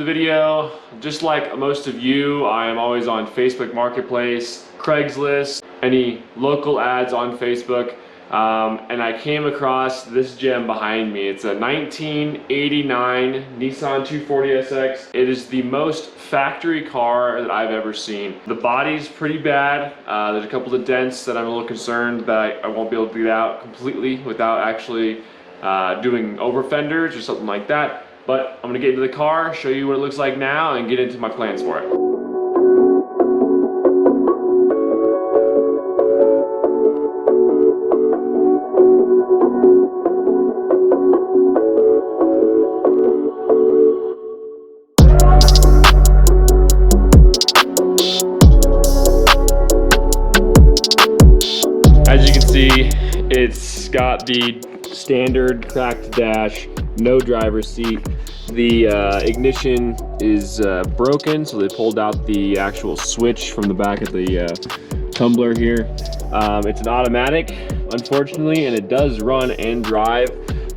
video. Just like most of you, I am always on Facebook Marketplace, Craigslist, any local ads on Facebook. And I came across this gem behind me. It's a 1989 Nissan 240SX. It is the most factory car that I've ever seen. The body's pretty bad. There's a couple of dents that I'm a little concerned that I won't be able to get out completely without actually doing over fenders or something like that. But I'm gonna get into the car, show you what it looks like now, and get into my plans for it. As you can see, it's got the standard cracked dash, no driver's seat. The ignition is broken, so they pulled out the actual switch from the back of the tumbler here. It's an automatic, unfortunately, and it does run and drive.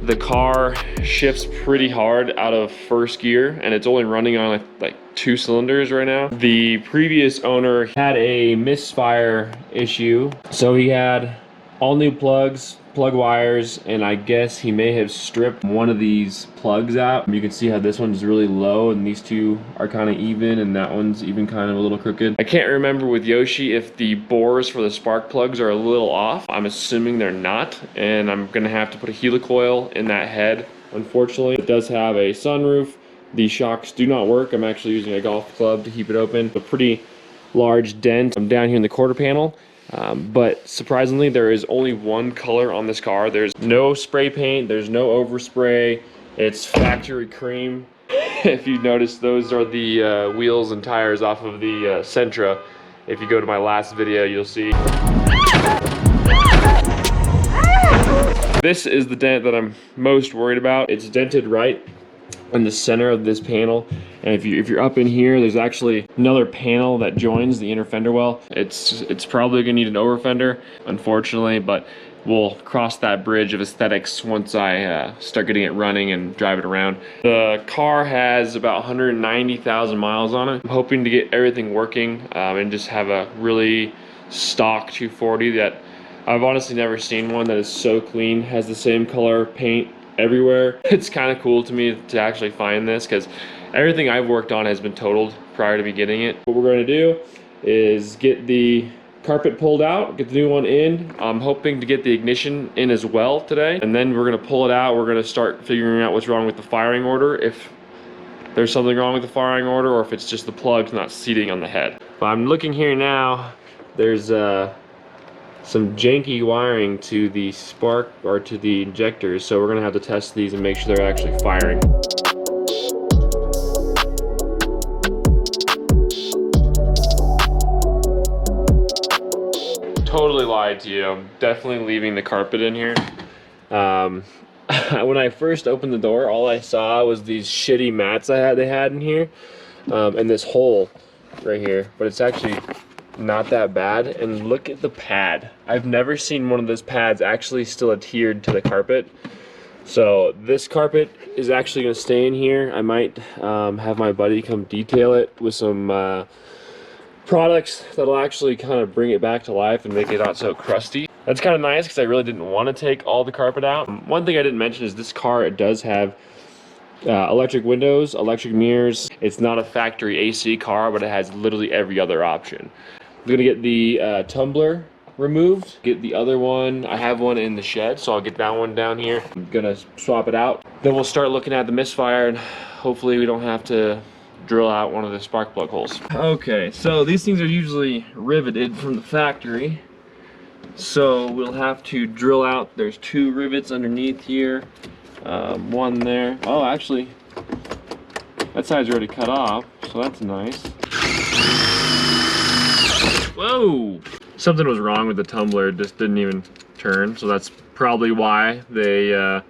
The car shifts pretty hard out of first gear, and it's only running on like 2 cylinders right now. The previous owner had a misfire issue, so he had all new plugs, plug wires, and I guess he may have stripped one of these plugs out. You can see how this one's really low and these two are kind of even, and that one's even kind of a little crooked. I can't remember with Yoshi if the bores for the spark plugs are a little off. I'm assuming they're not, and I'm gonna have to put a helicoil in that head. Unfortunately, it does have a sunroof. The shocks do not work. I'm actually using a golf club to keep it open. A pretty large dent down here in the quarter panel. But surprisingly, there is only one color on this car. There's no spray paint, there's no overspray. It's factory cream. If you notice, those are the wheels and tires off of the Sentra. If you go to my last video, you'll see. This is the dent that I'm most worried about. It's dented right in the center of this panel, and if you're up in here, there's actually another panel that joins the inner fender well. It's probably gonna need an over fender, unfortunately, but we'll cross that bridge of aesthetics once I start getting it running and drive it around. The car has about 190,000 miles on it. I'm hoping to get everything working and just have a really stock 240 that I've honestly never seen one that is so clean, has the same color paint everywhere. It's kind of cool to me to actually find this because everything I've worked on has been totaled prior to me getting it. What we're going to do is get the carpet pulled out, get the new one in. I'm hoping to get the ignition in as well today, and then we're going to pull it out. We're going to start figuring out what's wrong with the firing order, if there's something wrong with the firing order, or if it's just the plugs not seating on the head. But I'm looking here now. There's some janky wiring to the spark or to the injectors, so we're gonna have to test these and make sure they're actually firing. Totally lied to you. I'm definitely leaving the carpet in here. When I first opened the door, all I saw was these shitty mats they had in here, and this hole right here, but it's actually not that bad. And look at the pad. I've never seen one of those pads actually still adhered to the carpet. So this carpet is actually going to stay in here. I might have my buddy come detail it with some products that'll actually kind of bring it back to life and make it not so crusty. That's kind of nice because I really didn't want to take all the carpet out. One thing I didn't mention is this car, it does have electric windows, electric mirrors. It's not a factory AC car, but it has literally every other option. I'm gonna get the tumbler removed, get the other one. I have one in the shed, so I'll get that one down here. I'm gonna swap it out. Then we'll start looking at the misfire, and hopefully we don't have to drill out one of the spark plug holes. Okay, so these things are usually riveted from the factory, so we'll have to drill out. There's 2 rivets underneath here, one there. Oh, actually, that side's already cut off, so that's nice. Whoa! Something was wrong with the tumbler, it just didn't even turn, so that's probably why they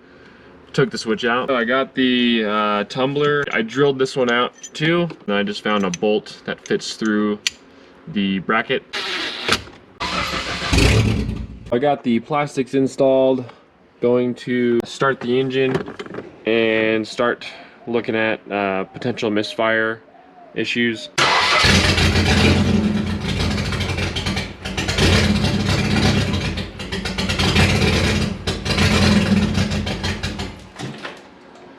took the switch out. So I got the tumbler. I drilled this one out too, and I just found a bolt that fits through the bracket. I got the plastics installed, going to start the engine and start looking at potential misfire issues.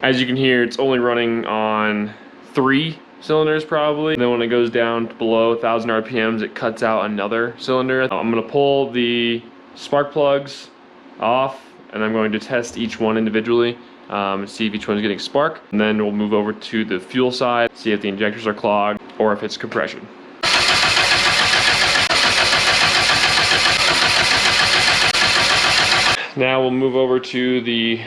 As you can hear, it's only running on 3 cylinders probably. Then when it goes down below 1,000 RPMs, it cuts out another cylinder. I'm gonna pull the spark plugs off and I'm going to test each one individually and see if each one's getting spark. And then we'll move over to the fuel side, see if the injectors are clogged or if it's compression. Now we'll move over to the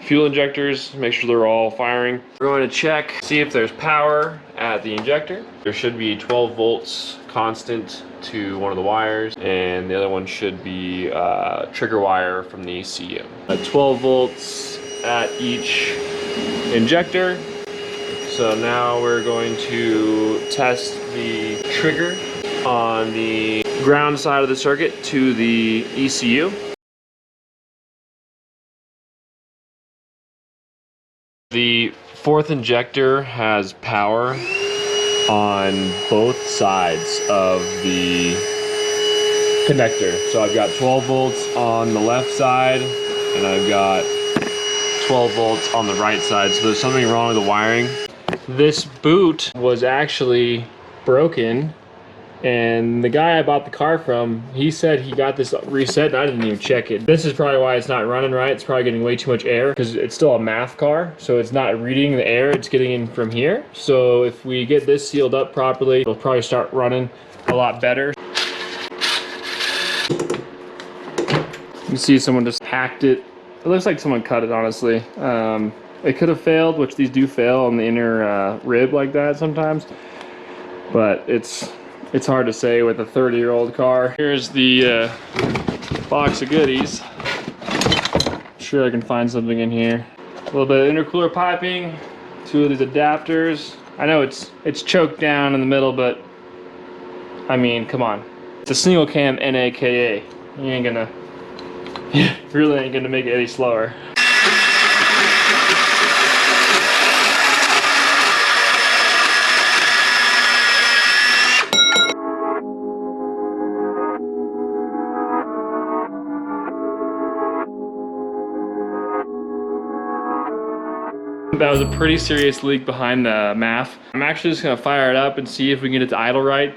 fuel injectors, make sure they're all firing. We're going to check, see if there's power at the injector. There should be 12 volts constant to one of the wires, and the other one should be trigger wire from the ECU. 12 volts at each injector. So now we're going to test the trigger on the ground side of the circuit to the ECU. The 4th injector has power on both sides of the connector. So I've got 12 volts on the left side and I've got 12 volts on the right side. So there's something wrong with the wiring. This boot was actually broken, and the guy I bought the car from, he said he got this reset and I didn't even check it. This is probably why it's not running right. It's probably getting way too much air because it's still a math car, so it's not reading the air, it's getting in from here. So if we get this sealed up properly, it'll probably start running a lot better. You can see someone just hacked it. It looks like someone cut it, honestly. It could have failed, which these do fail on the inner rib like that sometimes, but it's hard to say with a 30-year-old car. Here's the box of goodies. I'm sure I can find something in here. A little bit of intercooler piping, 2 of these adapters. I know it's choked down in the middle, but I mean, come on. It's a single cam NAKA. You really ain't gonna make it any slower. That was a pretty serious leak behind the MAF. I'm actually just gonna fire it up and see if we can get it to idle right.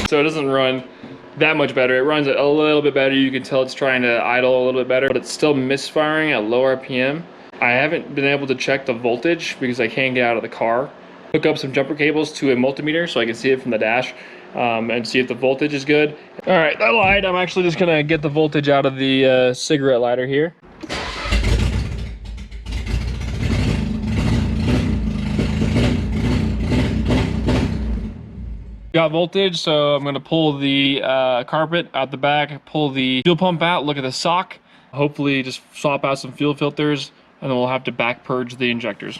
So it doesn't run that much better. It runs a little bit better. You can tell it's trying to idle a little bit better, but it's still misfiring at low RPM. I haven't been able to check the voltage because I can't get out of the car. Hook up some jumper cables to a multimeter so I can see it from the dash and see if the voltage is good. All right, that light, I'm actually just gonna get the voltage out of the cigarette lighter here. Got voltage, so I'm gonna pull the carpet out the back, pull the fuel pump out, look at the sock, hopefully just swap out some fuel filters, and then we'll have to back purge the injectors.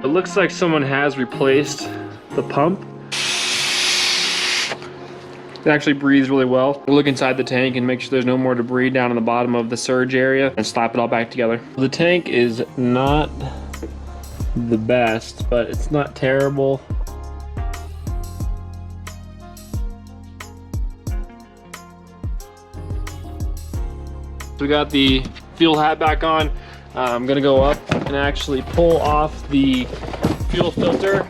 It looks like someone has replaced the pump. It actually breathes really well. We'll look inside the tank and make sure there's no more debris down on the bottom of the surge area and slap it all back together. The tank is not the best, but it's not terrible. We got the fuel hat back on. I'm gonna go up and actually pull off the fuel filter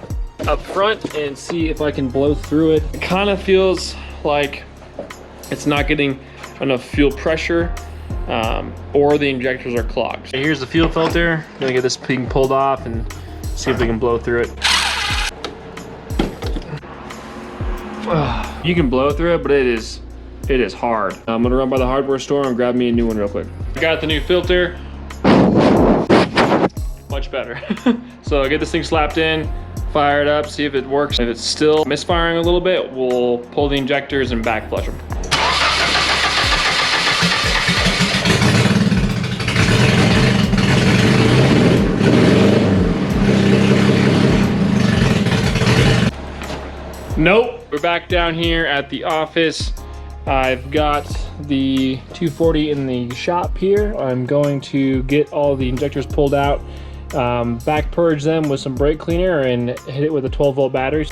up front and see if I can blow through it. It kind of feels like it's not getting enough fuel pressure or the injectors are clogged. So here's the fuel filter. I'm gonna get this thing pulled off and see if we can blow through it. You can blow through it, but it is hard. I'm gonna run by the hardware store and grab me a new one real quick. I got the new filter. Much better. So get this thing slapped in, fire it up, see if it works. If it's still misfiring a little bit, we'll pull the injectors and back flush them. Nope. We're back down here at the office. I've got the 240 in the shop here. I'm going to get all the injectors pulled out, back purge them with some brake cleaner and hit it with a 12-volt battery.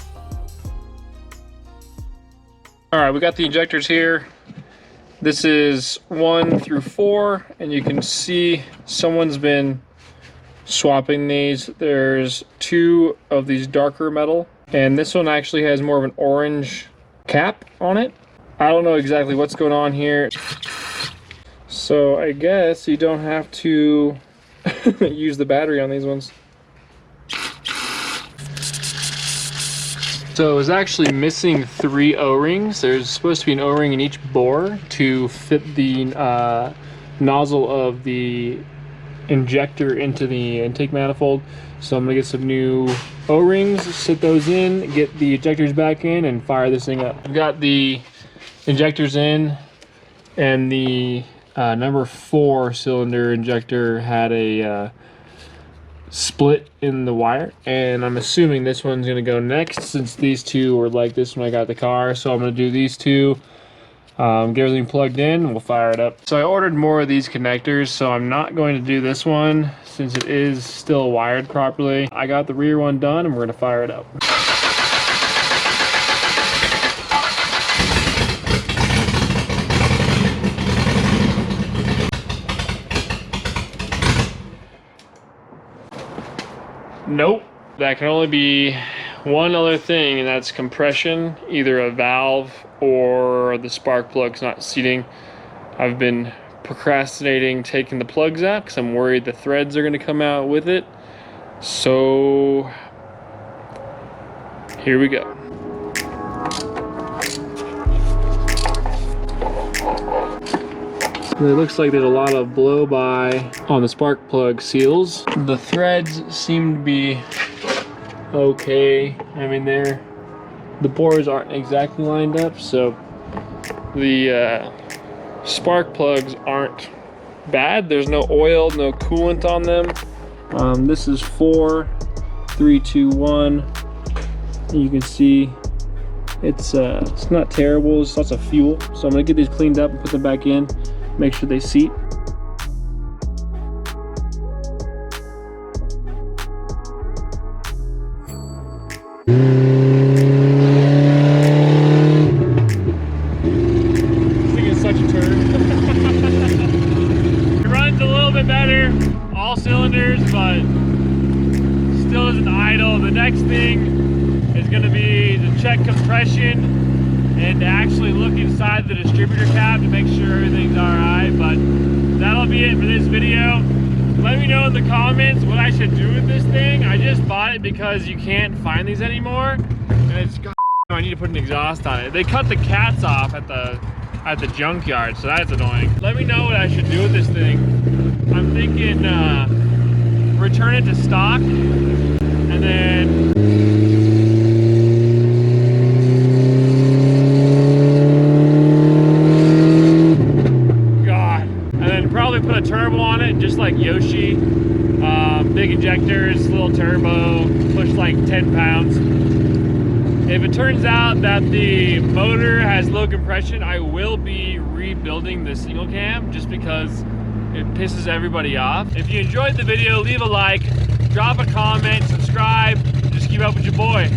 All right, we got the injectors here. This is 1 through 4, and you can see someone's been swapping these. There's 2 of these darker metal, and this one actually has more of an orange cap on it. I don't know exactly what's going on here. So I guess you don't have to use the battery on these ones. So it was actually missing 3 O-rings. There's supposed to be an O-ring in each bore to fit the nozzle of the injector into the intake manifold. So I'm gonna get some new O-rings, sit those in, get the injectors back in, and fire this thing up. I've got the injectors in, and the number 4 cylinder injector had a split in the wire, and I'm assuming this one's gonna go next since these 2 were like this when I got the car. So I'm gonna do these 2, get everything plugged in, and we'll fire it up. So I ordered more of these connectors, so I'm not going to do this one since it is still wired properly. I got the rear one done, and we're gonna fire it up. Nope. That can only be one other thing, and that's compression, either a valve or the spark plug's not seating. I've been procrastinating taking the plugs out because I'm worried the threads are going to come out with it. So here we go. It looks like there's a lot of blow-by on the spark plug seals. The threads seem to be okay. I mean, the bores aren't exactly lined up, so the spark plugs aren't bad. There's no oil, no coolant on them. This is 4, 3, 2, 1. You can see it's not terrible. It's lots of fuel. So I'm gonna get these cleaned up and put them back in. Make sure they seat. This thing is such a turd. It runs a little bit better, all cylinders, but still isn't idle. The next thing is going to be to check compression and to actually look inside the distributor cap to make sure everything's alright. But that'll be it for this video. Let me know in the comments what I should do with this thing. I just bought it because you can't find these anymore, and it's I need to put an exhaust on it. They cut the cats off at the junkyard, so that's annoying. Let me know what I should do with this thing. I'm thinking return it to stock, and then probably put a turbo on it, just like Yoshi. Big injectors, little turbo, push like 10 pounds. If it turns out that the motor has low compression, I will be rebuilding the single cam just because it pisses everybody off. If you enjoyed the video, leave a like, drop a comment, subscribe, just keep up with your boy.